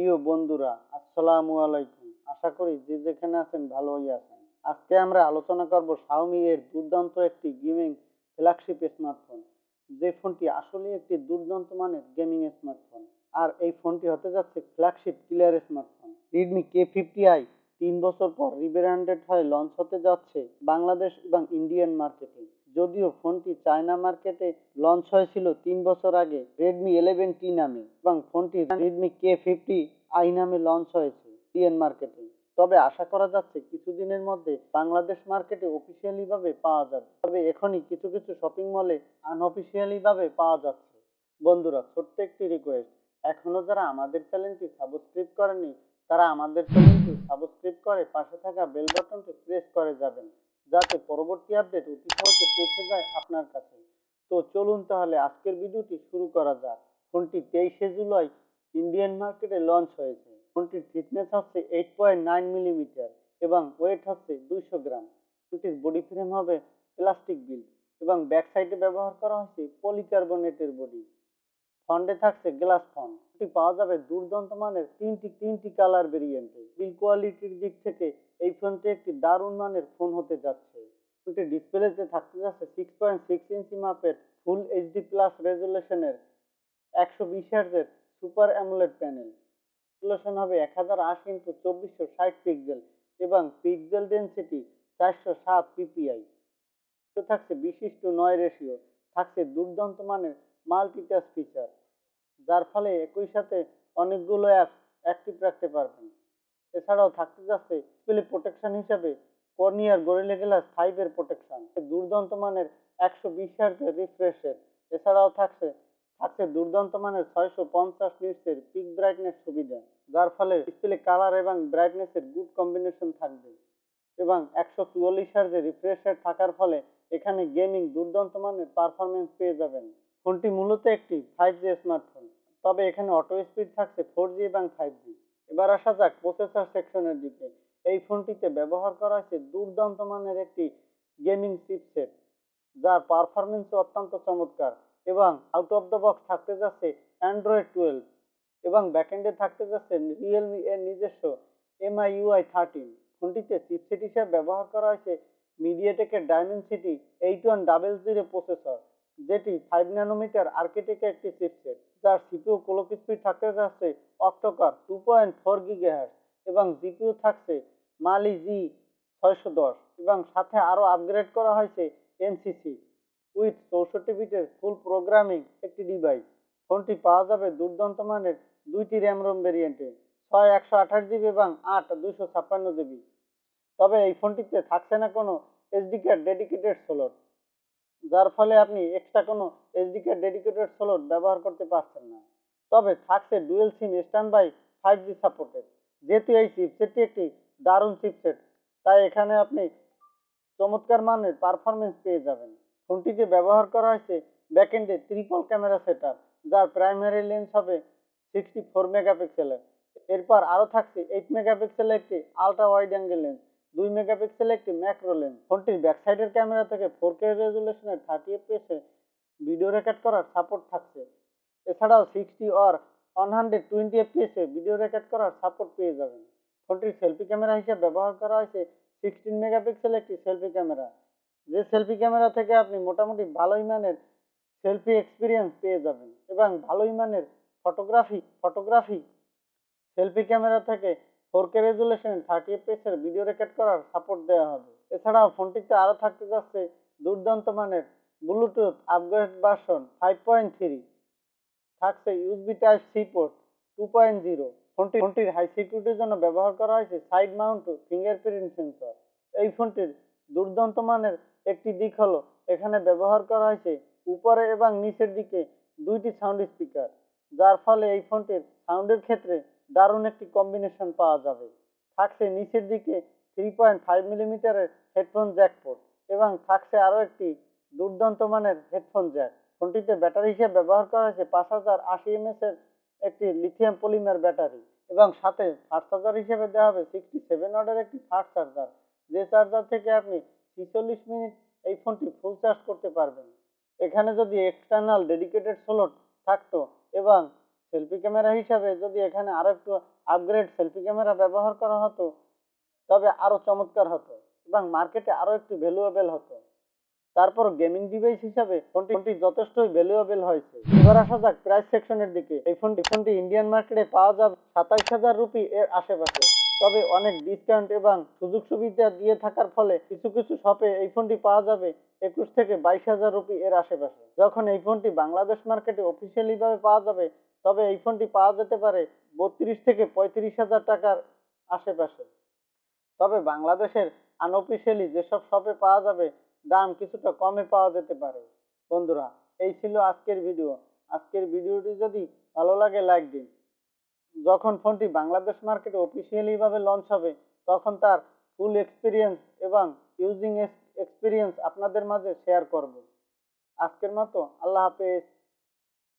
প্রিয় বন্ধুরা, আসসালামু আলাইকুম। আশা করি যে যেখানে আছেন ভালোই আছেন। আজকে আমরা আলোচনা করব Xiaomi এর দুর্দান্ত একটি গেমিং ফ্ল্যাগশিপ স্মার্টফোন। যে ফোনটি আসলে একটি দুর্দান্ত মানের গেমিং স্মার্টফোন। আর এই ফোনটি হতে যাচ্ছে flagship killer smartphone. Redmi K50i 3 বছর পর রিব্র্যান্ডেড হয়ে লঞ্চ হতে যাচ্ছে বাংলাদেশ এবং ইন্ডিয়ান মার্কেটে। যদিও ফোনটি চায়না মার্কেটে লঞ্চ হয়েছিল 3 বছর আগে Redmi 11T নামে এবং ফোনটি Redmi K50i নামে লঞ্চ হয়েছে ইন্ডিয়ান মার্কেটে। তবে আশা করা যাচ্ছে কিছুদিনের মধ্যে বাংলাদেশ মার্কেটে অফিসিয়ালি ভাবে পাওয়া যাবে। তবে এখনই কিছু কিছু শপিং মলে আনঅফিসিয়ালি ভাবে পাওয়া যাচ্ছে। বন্ধুরা, ছোট্ট একটি রিকোয়েস্ট, এখনো যারা আমাদের চ্যানেলটি সাবস্ক্রাইব করেনি তারা আমাদের চ্যানেলটি সাবস্ক্রাইব করে পাশে থাকা বেল বাটনটি প্রেস করে যাবেন, যাতে পরবর্তী আপডেট অতি সহজে পৌঁছে যায় আপনার কাছে। তো চলুন তাহলে আজকের ভিডিওটি শুরু করা যাক। ফোনটি 23 জুলাই ইন্ডিয়ান মার্কেটে লঞ্চ হয়েছে। ফোনটির থিকনেস হচ্ছে 8.9 মিলিমিটার এবং ওয়েট হচ্ছে 200 গ্রাম। ফোনটির বডি ফ্রেম হবে প্লাস্টিক বিল্ড এবং ব্যাক সাইডে ব্যবহার করা হয়েছে পলিকার্বনেটের বডি। ফন্টে থাকছে গ্লাস ফন্ট। এটি পাওয়া যাবে দুর্দান্ত মানের তিনটি কালার ভেরিয়েন্টে। বিল্ড কোয়ালিটির দিক থেকে এই ফোনটি একটি দারুণ মানের ফোন হতে যাচ্ছে। ফোনটি ডিসপ্লেতে থাকতে যাচ্ছে 6.6 ইঞ্চি মাপের ফুল এইচডি প্লাস রেজুলেশনের 120 হার্জের সুপার অ্যামোলেড প্যানেল। রেজুলেশন হবে 1080x2460 পিক্সেল এবং পিক্সেল ডেনসিটি 407 পিপিআই। থাকছে বিশিষ্ট নয় রেশিও, থাকছে দুর্দান্ত মানের মাল্টিটাচ ফিচার, যার ফলে একই সাথে অনেকগুলো অ্যাপস অ্যাক্টিভ রাখতে পারবেন। এছাড়াও থাকতে যাচ্ছে ডিসপ্লে প্রোটেকশন হিসেবে কর্নিয়ার গরিলা গ্লাস 5 এর প্রোটেকশন, দুর্দান্ত মানের 120 হার্টজের রিফ্রেশ রেট। এছাড়াও থাকছে দুর্দান্ত মানের 650 নিটসের পিক ব্রাইটনেস সুবিধা, যার ফলে ডিসপ্লে কালার এবং ব্রাইটনেসের গুড কম্বিনেশন থাকবে এবং 144 হার্টজের রিফ্রেশ রেট থাকার ফলে এখানে গেমিং দুর্দান্ত মানের পারফরমেন্স পেয়ে যাবেন। ফোনটি মূলত একটি 5G স্মার্টফোন, তবে এখানে অটো স্পিড থাকছে 4G এবং 5G। এবার আসা যাক প্রসেসর সেকশনের দিকে। এই ফোনটিতে ব্যবহার করা হয়েছে দুর্দান্ত মানের একটি গেমিং চিপসেট, যার পারফরমেন্স অত্যন্ত চমৎকার এবং আউট অফ দ্য বক্স থাকতে যাচ্ছে অ্যান্ড্রয়েড 12 এবং ব্যাকএন্ডে থাকতে যাচ্ছে রিয়েলমি এর নিজস্ব MIUI 13। ফোনটিতে চিপসেট হিসেবে ব্যবহার করা হয়েছে মিডিয়াটেকের ডায়মেনসিটি 8100 প্রসেসর, যেটি 5 ন্যানোমিটার আর্কিটেক্টের একটি চিপসেট, যার সিপিইউ ক্লক স্পিড থাকতে যাচ্ছে অক্টোকর 2.4 গিগাহার্টজ এবং জিপিইউ থাকছে মালি G610 এবং সাথে আরও আপগ্রেড করা হয়েছে এনসিসি উইথ 64 বিটের ফুল প্রোগ্রামিং একটি ডিভাইস। ফোনটি পাওয়া যাবে দুর্দান্ত মানের দুইটি র্যাম রোম ভেরিয়েন্টে, 6 128 জিবি এবং 8 256 জিবি। তবে এই ফোনটিতে থাকছে না কোনো এসডি কার্ড ডেডিকেটেড স্লট, যার ফলে আপনি এক্সট্রা কোনো এসডি কার্ড ডেডিকেটেড স্লট ব্যবহার করতে পারছেন না। তবে থাকছে dual SIM standby 5G supported. যেহেতু এই চিপসেটটি একটি দারুণ চিপসেট, তাই এখানে আপনি চমৎকার মানের পারফরমেন্স পেয়ে যাবেন। ফোনটিতে ব্যবহার করা হয়েছে ব্যাকএন্ডে ট্রিপল ক্যামেরা সেটআপ, যার প্রাইমারি লেন্স হবে 64 মেগাপিক্সেলের। এরপর আরও থাকছে 8 মেগাপিক্সেলের একটি আলট্রা ওয়াইড অ্যাঙ্গেল লেন্স, 2 মেগাপিক্সেলের একটি ম্যাক্রো লেন্স। ফোনটির ব্যাক সাইডের ক্যামেরা থেকে 4K রেজুলেশনের 30 fps ভিডিও রেকর্ড করার সাপোর্ট থাকছে। এছাড়াও 60 or 120 fps ভিডিও রেকর্ড করার সাপোর্ট পেয়ে যাবেন। ফোনটির সেলফি ক্যামেরা হিসেবে ব্যবহার করা হয়েছে 16 মেগাপিক্সেলের একটি সেলফি ক্যামেরা, যে সেলফি ক্যামেরা থেকে আপনি মোটামুটি ভালোই মানের সেলফি এক্সপিরিয়েন্স পেয়ে যাবেন এবং ভালোই মানের ফটোগ্রাফি সেলফি ক্যামেরা থেকে 4K রেজুলেশন 30 fps এর ভিডিও রেকর্ড করার সাপোর্ট দেওয়া হবে। এছাড়াও ফোনটিতে আরও থাকতে যাচ্ছে দুর্দান্ত মানের ব্লুটুথ আপগ্রেড ভার্সন 5.3, থাকছে ইউএসবি টাইপ সি পোর্ট 2.0। ফোনটির হাই সিকিউরিটির জন্য ব্যবহার করা হয়েছে সাইড মাউন্ট ফিঙ্গারপ্রিন্ট সেন্সর। এই ফোনটির দুর্দান্ত মানের একটি দিক হলো এখানে ব্যবহার করা হয়েছে উপরে এবং নিচের দিকে দুইটি সাউন্ড স্পিকার, যার ফলে এই ফোনটির সাউন্ডের ক্ষেত্রে দারুণ একটি কম্বিনেশন পাওয়া যাবে। থাকছে নিচের দিকে 3.5 মিলিমিটারের হেডফোন জ্যাক পোর্ট এবং থাকছে আরও একটি দুর্দান্ত মানের হেডফোন জ্যাক। ফোনটিতে ব্যাটারি হিসেবে ব্যবহার করা হয়েছে 5080 mAh এর একটি লিথিয়াম পলিমার ব্যাটারি এবং সাথে ফাস্ট চার্জার হিসেবে দেওয়া হবে 67 ওয়াটের একটি ফাস্ট চার্জার, যে চার্জার থেকে আপনি 46 মিনিট এই ফোনটি ফুল চার্জ করতে পারবেন। এখানে যদি এক্সটার্নাল ডেডিকেটেড স্লট থাকতো এবং সেলফি ক্যামেরা হিসাবে যদি এখানে আরো একটু আপগ্রেড সেলফি ক্যামেরা ব্যবহার করা হতো তবে আরো চমৎকার হতো এবং মার্কেটে আরো একটু ভ্যালুয়েবল হতো। তারপর গেমিং ডিভাইস হিসাবে ফোনটি যথেষ্টই ভ্যালুয়েবল হয়েছে। এবার আসা যাক প্রাইস সেকশনের দিকে। এই ফোনটি ইন্ডিয়ান মার্কেটে পাওয়া যাবে 27,000 রুপি এর আশেপাশে। তবে অনেক ডিসকাউন্ট এবং সুযোগ সুবিধা দিয়ে থাকার ফলে কিছু কিছু শপে এই ফোনটি পাওয়া যাবে 21 থেকে 22,000 রুপি এর আশেপাশে। যখন এই ফোনটি বাংলাদেশ মার্কেটে অফিসিয়ালি ভাবে পাওয়া যাবে তবে এই ফোনটি পাওয়া যেতে পারে 32 থেকে 35,000 টাকার আশেপাশে। তবে বাংলাদেশের আনঅফিসিয়ালি যেসব শপে পাওয়া যাবে দাম কিছুটা কমে পাওয়া যেতে পারে। বন্ধুরা, এই ছিল আজকের ভিডিও। আজকের ভিডিওটি যদি ভালো লাগে লাইক দিন। যখন ফোনটি বাংলাদেশ মার্কেটে অফিসিয়ালি ভাবে লঞ্চ হবে তখন তার ফুল এক্সপিরিয়েন্স এবং ইউজিং এক্সপিরিয়েন্স আপনাদের মাঝে শেয়ার করব। আজকের মতো আল্লাহ হাফেজ।